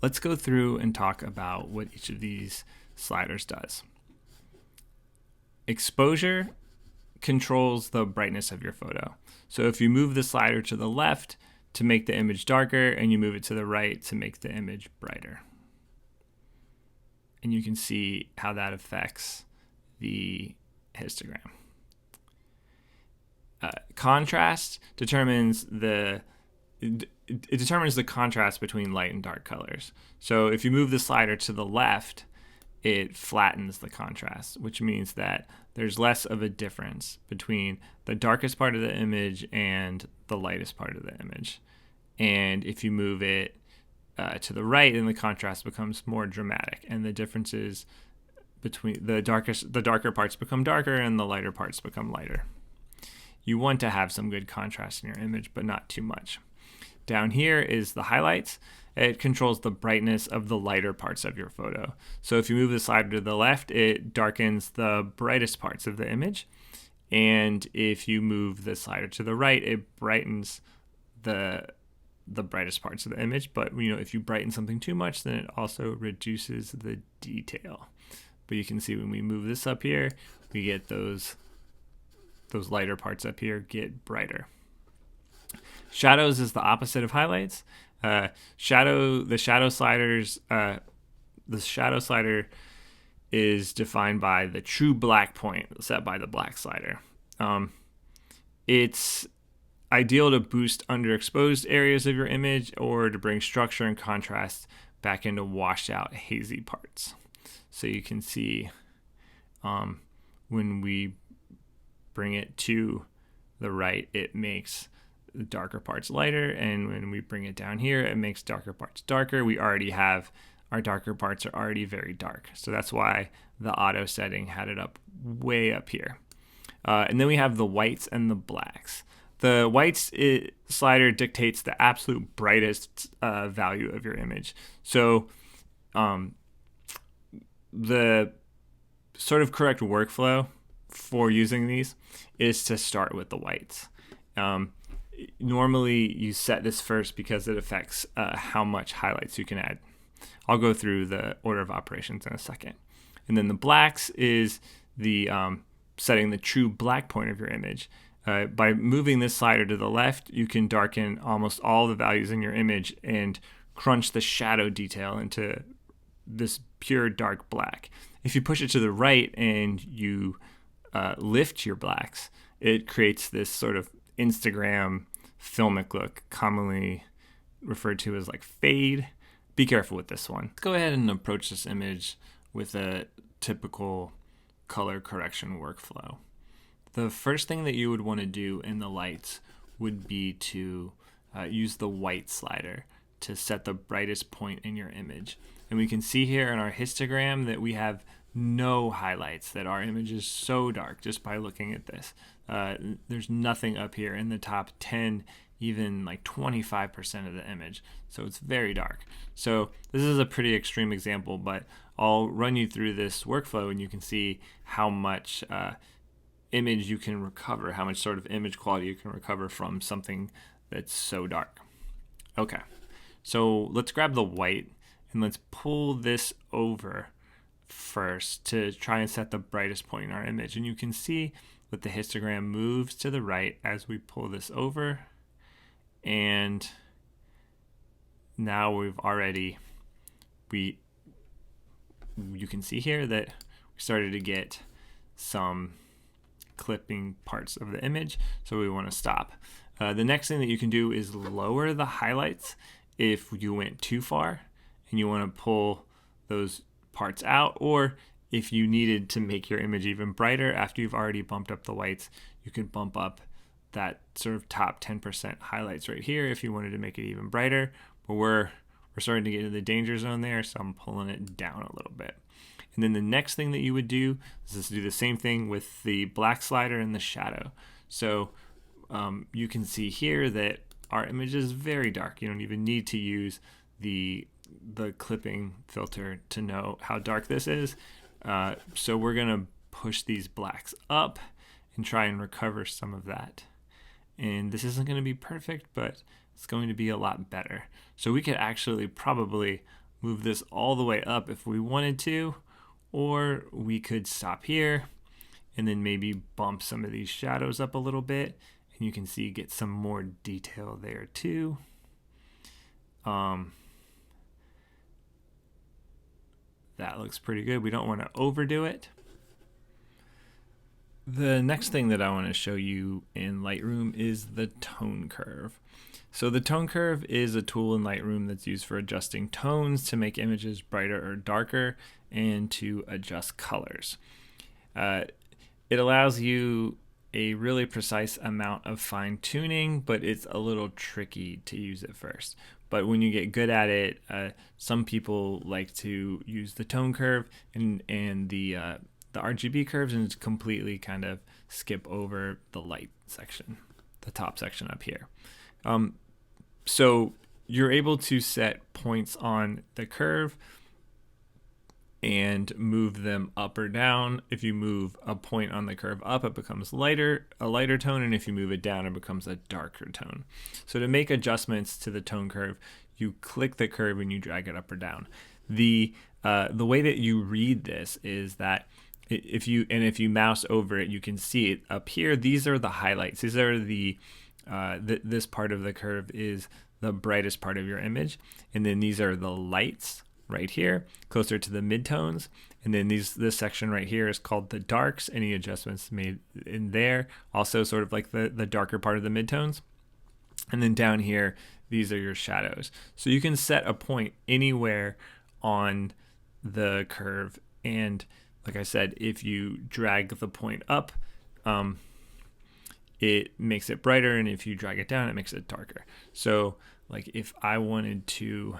let's go through and talk about what each of these sliders does. Exposure controls the brightness of your photo. So if you move the slider to the left to make the image darker and you move it to the right to make the image brighter. And you can see how that affects the histogram. Contrast determines the contrast between light and dark colors. So if you move the slider to the left, it flattens the contrast, which means that there's less of a difference between the darkest part of the image and the lightest part of the image. And if you move it to the right, then the contrast becomes more dramatic, and the differences between the darker parts become darker and the lighter parts become lighter. You want to have some good contrast in your image, but not too much. Down here is the highlights. It controls the brightness of the lighter parts of your photo. So if you move the slider to the left, it darkens the brightest parts of the image. And if you move the slider to the right, it brightens the brightest parts of the image. But if you brighten something too much, then it also reduces the detail. But you can see when we move this up here, we get those lighter parts up here get brighter. Shadows is the opposite of highlights. The shadow slider is defined by the true black point set by the black slider. It's ideal to boost underexposed areas of your image or to bring structure and contrast back into washed out hazy parts. So you can see when we bring it to the right, it makes the darker parts lighter, and when we bring it down here, it makes darker parts darker. We already have our darker parts are already very dark, so that's why the auto setting had it up way up here. And then we have the whites and the blacks. The whites slider dictates the absolute brightest value of your image. So the sort of correct workflow for using these is to start with the whites. Normally you set this first because it affects how much highlights you can add. I'll go through the order of operations in a second. And then the blacks is the setting the true black point of your image. By moving this slider to the left, you can darken almost all the values in your image and crunch the shadow detail into this pure dark black. If you push it to the right and you lift your blacks, it creates this sort of Instagram filmic look, commonly referred to as like fade. Be careful with this one. Let's go ahead and approach this image with a typical color correction workflow. The first thing that you would want to do in the lights would be to use the white slider to set the brightest point in your image. And we can see here in our histogram that we have no highlights, that our image is so dark just by looking at this. There's nothing up here in the top 10, even like 25% of the image. So it's very dark. So this is a pretty extreme example, but I'll run you through this workflow and you can see how much image you can recover, how much sort of image quality you can recover from something that's so dark. Okay, so let's grab the white and let's pull this over first to try and set the brightest point in our image. And you can see that the histogram moves to the right as we pull this over. And now you can see here that we started to get some clipping parts of the image, so we want to stop. The next thing that you can do is lower the highlights if you went too far and you want to pull those parts out, or if you needed to make your image even brighter after you've already bumped up the whites, you could bump up that sort of top 10% highlights right here if you wanted to make it even brighter. But we're starting to get into the danger zone there, so I'm pulling it down a little bit. And then the next thing that you would do is to do the same thing with the black slider and the shadow. So you can see here that our image is very dark. You don't even need to use the clipping filter to know how dark this is. So we're gonna push these blacks up and try and recover some of that. And this isn't going to be perfect, but it's going to be a lot better. So we could actually probably move this all the way up if we wanted to, or we could stop here and then maybe bump some of these shadows up a little bit, and you can see get some more detail there too. That looks pretty good. We don't want to overdo it. The next thing that I want to show you in Lightroom is the tone curve. So the tone curve is a tool in Lightroom that's used for adjusting tones to make images brighter or darker and to adjust colors. It allows you a really precise amount of fine tuning, but it's a little tricky to use at first. But when you get good at it, some people like to use the tone curve and the RGB curves and just completely kind of skip over the light section, the top section up here. So you're able to set points on the curve and move them up or down. If you move a point on the curve up, it becomes a lighter tone, and if you move it down, it becomes a darker tone. So to make adjustments to the tone curve, you click the curve and you drag it up or down. The way that you read this is that if you mouse over it, you can see it up here. These are the highlights. These are this part of the curve is the brightest part of your image, and then these are the lights right here, closer to the midtones, and then this section right here is called the darks. Any adjustments made in there, also sort of like the darker part of the midtones, and then down here, these are your shadows. So you can set a point anywhere on the curve, and like I said, if you drag the point up, it makes it brighter, and if you drag it down, it makes it darker. So like if I wanted to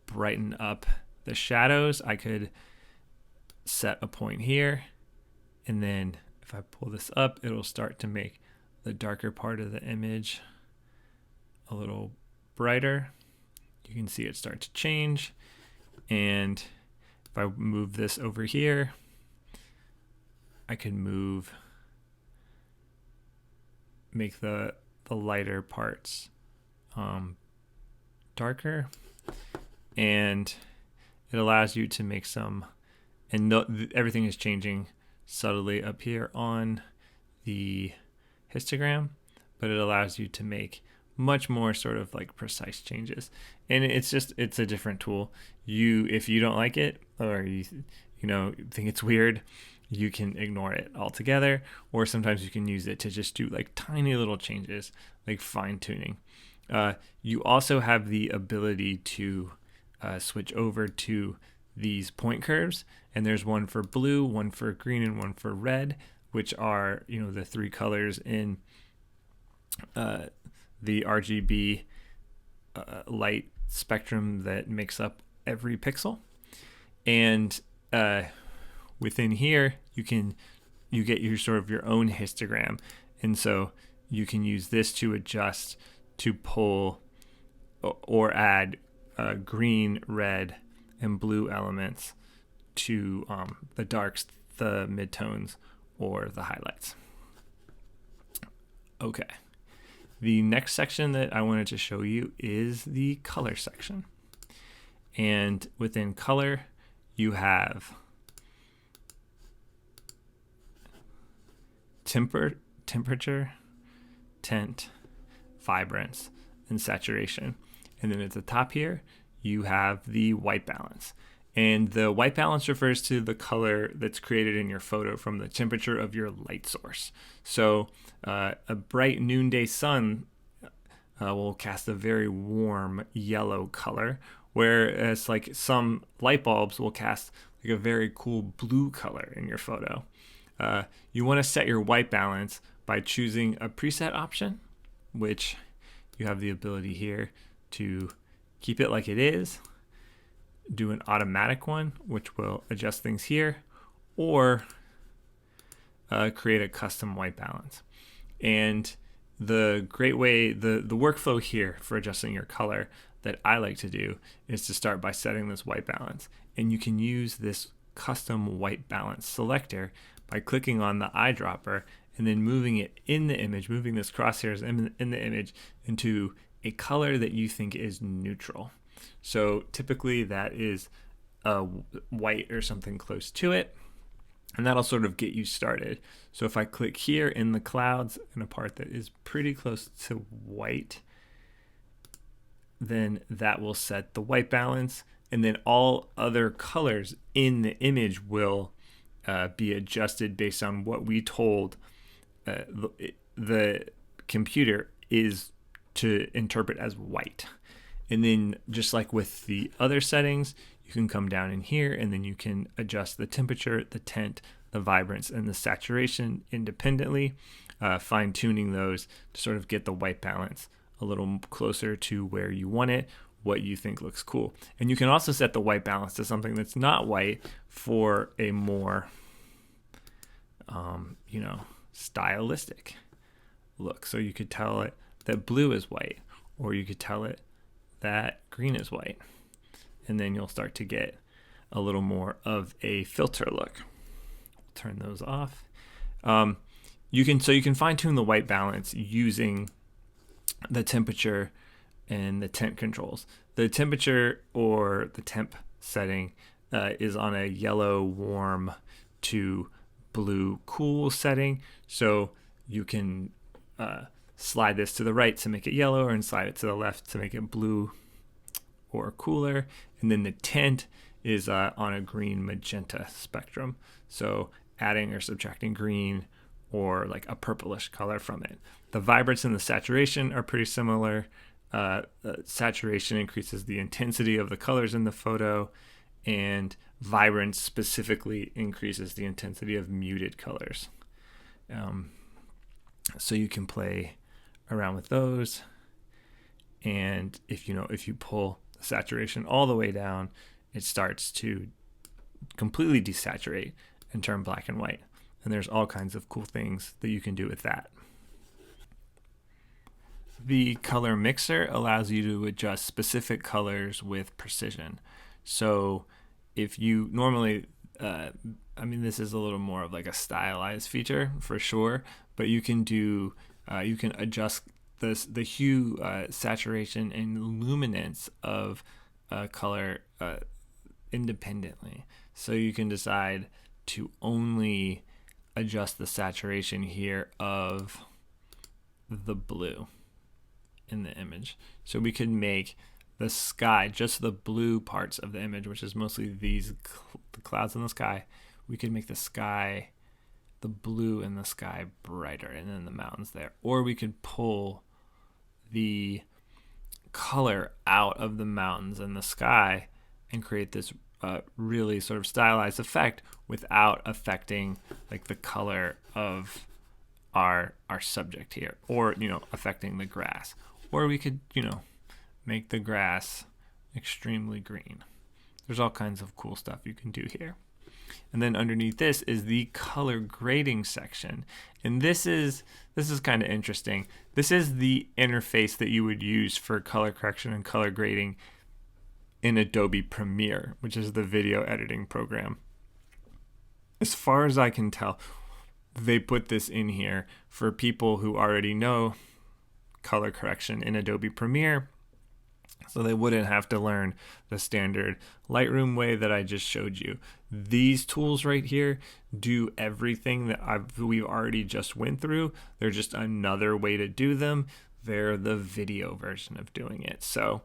brighten up the shadows, I could set a point here, and then if I pull this up, it'll start to make the darker part of the image a little brighter. You can see it start to change, and if I move this over here, I can make the lighter parts darker, and it allows you to make some, and everything is changing subtly up here on the histogram, but it allows you to make much more sort of like precise changes. And it's a different tool. If you don't like it, or you think it's weird, you can ignore it altogether, or sometimes you can use it to just do like tiny little changes, like fine tuning. You also have the ability to switch over to these point curves, and there's one for blue, one for green, and one for red, which are the three colors in the RGB light spectrum that makes up every pixel. And within here, you get your sort of your own histogram, and so you can use this to adjust, to pull or add green, red, and blue elements to the darks, the midtones, or the highlights. Okay. The next section that I wanted to show you is the color section. And within color, you have temperature, tint, vibrance, and saturation. And then at the top here, you have the white balance. And the white balance refers to the color that's created in your photo from the temperature of your light source. So a bright noonday sun will cast a very warm yellow color, whereas like some light bulbs will cast like a very cool blue color in your photo. You want to set your white balance by choosing a preset option, which you have the ability here to keep it like it is, do an automatic one, which will adjust things here, or create a custom white balance. And the great way, the workflow here for adjusting your color that I like to do is to start by setting this white balance. And you can use this custom white balance selector by clicking on the eyedropper and then moving it in the image, moving this crosshairs in the image into a color that you think is neutral. So typically that is white or something close to it, and that'll sort of get you started. So if I click here in the clouds in a part that is pretty close to white, then that will set the white balance, and then all other colors in the image will be adjusted based on what we told the computer is to interpret as white. And then just like with the other settings, you can come down in here and then you can adjust the temperature, the tint, the vibrance, and the saturation independently, fine-tuning those to sort of get the white balance a little closer to where you want it, what you think looks cool. And you can also set the white balance to something that's not white for a more, stylistic look. So you could tell it that blue is white, or you could tell it that green is white. And then you'll start to get a little more of a filter look. Turn those off. You can fine tune the white balance using the temperature and the tint controls. The temperature or the temp setting is on a yellow warm to blue cool setting. So you can slide this to the right to make it yellow, and slide it to the left to make it blue or cooler. And then the tint is on a green magenta spectrum. So adding or subtracting green or like a purplish color from it. The vibrance and the saturation are pretty similar. Saturation increases the intensity of the colors in the photo, and vibrance specifically increases the intensity of muted colors. So you can play around with those. And if you pull the saturation all the way down, it starts to completely desaturate and turn black and white. And there's all kinds of cool things that you can do with that. The color mixer allows you to adjust specific colors with precision. So if you normally, this is a little more of like a stylized feature for sure, but you can adjust the hue, saturation, and luminance of a color independently. So you can decide to only adjust the saturation here of the blue in the image. So we could make the sky, just the blue parts of the image, which is mostly the clouds in the sky, we could make the sky, the blue in the sky brighter, and then the mountains there. Or we could pull the color out of the mountains and the sky and create this really sort of stylized effect without affecting like the color of our subject here, or affecting the grass. Or we could make the grass extremely green. There's all kinds of cool stuff you can do here. And then underneath this is the color grading section. And this is kind of interesting. This is the interface that you would use for color correction and color grading in Adobe Premiere, which is the video editing program. As far as I can tell, they put this in here for people who already know color correction in Adobe Premiere, so they wouldn't have to learn the standard Lightroom way that I just showed you. These tools right here do everything that we've already just went through. They're just another way to do them. They're the video version of doing it. So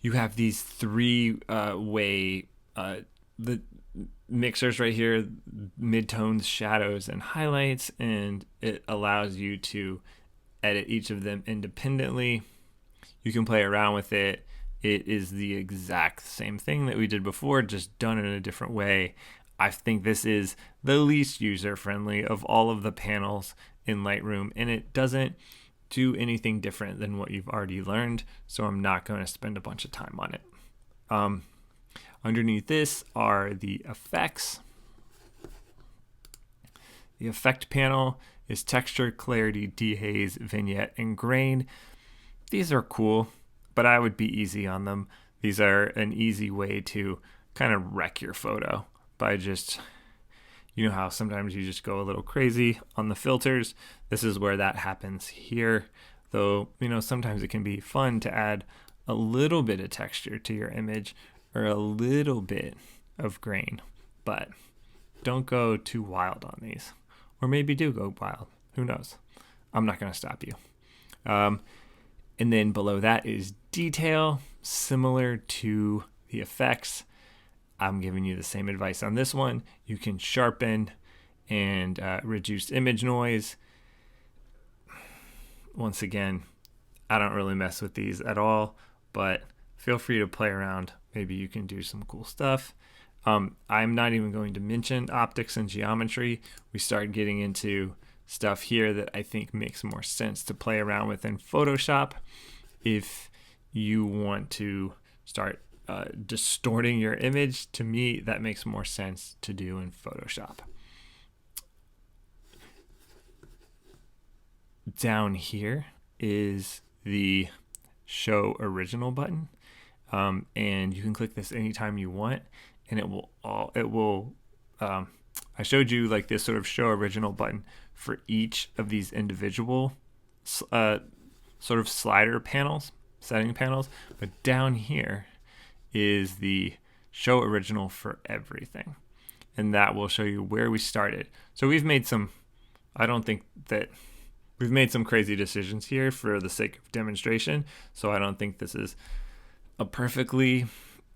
you have these three-way the mixers right here, midtones, shadows, and highlights, and it allows you to edit each of them independently. You can play around with it. It is the exact same thing that we did before, just done in a different way. I think this is the least user-friendly of all of the panels in Lightroom, and it doesn't do anything different than what you've already learned, so I'm not going to spend a bunch of time on it. Underneath this are the effects. The effect panel is texture, clarity, dehaze, vignette, and grain. These are cool, but I would be easy on them. These are an easy way to kind of wreck your photo by just, how sometimes you just go a little crazy on the filters. This is where that happens here. though, sometimes it can be fun to add a little bit of texture to your image or a little bit of grain, but don't go too wild on these. Or maybe do go wild. Who knows? I'm not going to stop you. And then below that is detail, similar to the effects. I'm giving you the same advice on this one. You can sharpen and reduce image noise. Once again, I don't really mess with these at all, but feel free to play around. Maybe you can do some cool stuff. I'm not even going to mention optics and geometry. We start getting into stuff here that I think makes more sense to play around with in Photoshop. If you want to start distorting your image, to me, that makes more sense to do in Photoshop. Down here is the Show Original button, and you can click this anytime you want, and it will. I showed you like this sort of Show Original button for each of these individual sort of slider panels, setting panels, but down here is the Show Original for everything, and that will show you where we started. So we've made some. I don't think that. We've made some crazy decisions here for the sake of demonstration, so I don't think this is a perfectly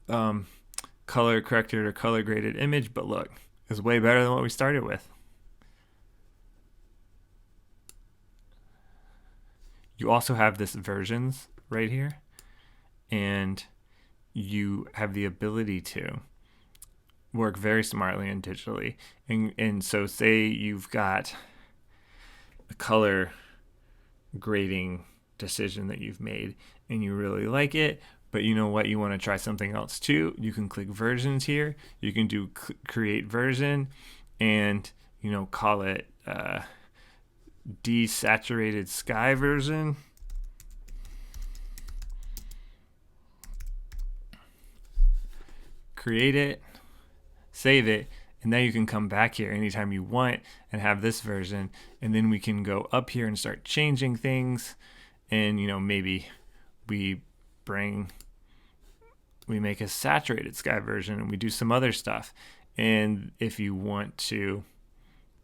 color corrected or color graded image, but look, it's way better than what we started with. You also have this versions right here, and you have the ability to work very smartly and digitally. And so say you've got a color grading decision that you've made and you really like it, but you know what, you want to try something else too, you can click versions here. You can do create version and call it desaturated sky version. Create it, save it, and now you can come back here anytime you want and have this version, and then we can go up here and start changing things. And maybe we make a saturated sky version and we do some other stuff. And if you want to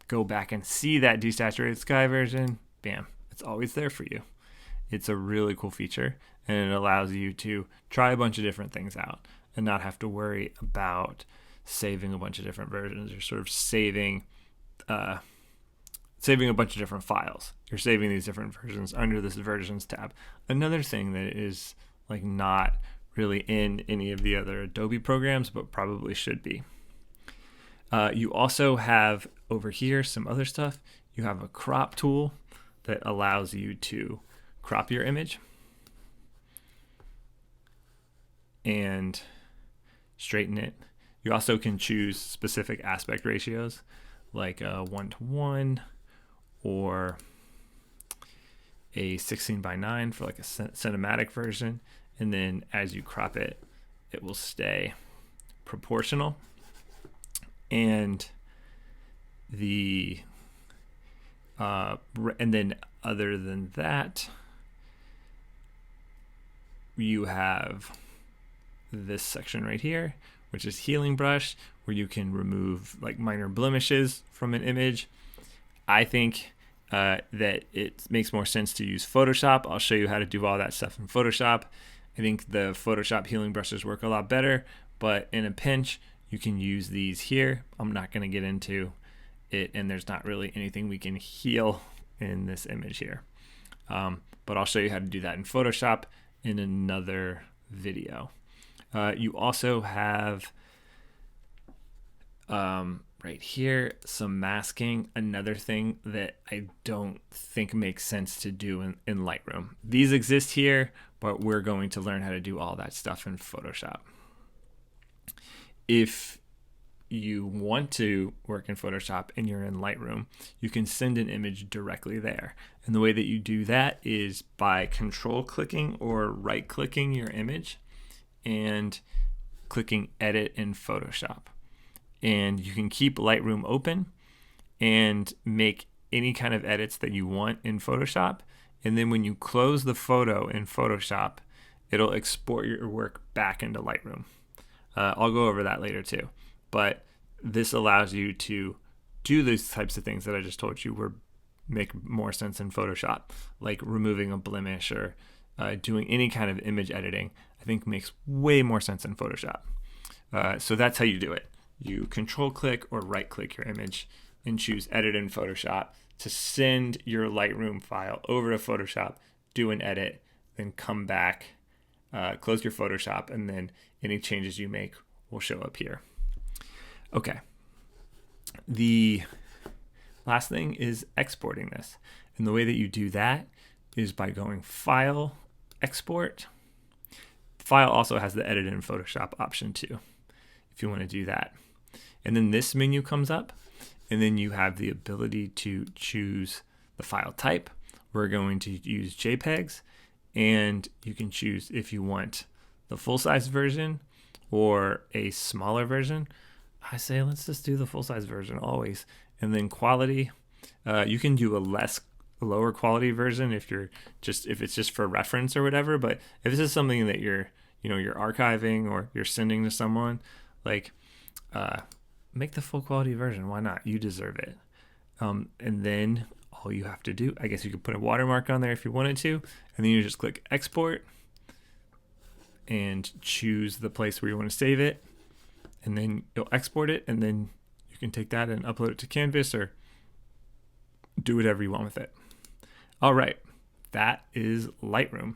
go back and see that desaturated sky version, bam, it's always there for you. It's a really cool feature, and it allows you to try a bunch of different things out and not have to worry about saving a bunch of different versions. You're sort of saving a bunch of different files. You're saving these different versions under this versions tab. Another thing that is like not really in any of the other Adobe programs, but probably should be. You also have over here some other stuff. You have a crop tool that allows you to crop your image and straighten it. You also can choose specific aspect ratios, like a 1:1 or a 16:9 for like a cinematic version. And then as you crop it, it will stay proportional. And and then other than that, you have this section right here, which is healing brush, where you can remove like minor blemishes from an image. I think that it makes more sense to use Photoshop. I'll show you how to do all that stuff in Photoshop. I think the Photoshop healing brushes work a lot better, but in a pinch, you can use these here. I'm not going to get into it, and there's not really anything we can heal in this image here. But I'll show you how to do that in Photoshop in another video. You also have right here some masking, another thing that I don't think makes sense to do in Lightroom. These exist here, but we're going to learn how to do all that stuff in Photoshop. If you want to work in Photoshop and you're in Lightroom, you can send an image directly there. And the way that you do that is by control clicking or right clicking your image and clicking edit in Photoshop. And you can keep Lightroom open and make any kind of edits that you want in Photoshop. And then when you close the photo in Photoshop, it'll export your work back into Lightroom. I'll go over that later too. But this allows you to do these types of things that I just told you were make more sense in Photoshop, like removing a blemish or doing any kind of image editing. I think makes way more sense in Photoshop. So that's how you do it. You control click or right click your image and choose edit in Photoshop to send your Lightroom file over to Photoshop, do an edit, then come back, close your Photoshop, and then any changes you make will show up here. Okay. The last thing is exporting this. And the way that you do that is by going File, Export. File also has the Edit in Photoshop option too, if you want to do that. And then this menu comes up, and then you have the ability to choose the file type. We're going to use JPEGs, and you can choose if you want the full-size version or a smaller version. I say let's just do the full-size version always. And then quality, you can do a lower quality version if it's just for reference or whatever. But if this is something that you're archiving or you're sending to someone, like make the full quality version. Why not? You deserve it. And then all you have to do, I guess you could put a watermark on there if you wanted to, and then you just click export and choose the place where you want to save it, and then you'll export it, and then you can take that and upload it to Canvas or do whatever you want with it. All right, that is Lightroom.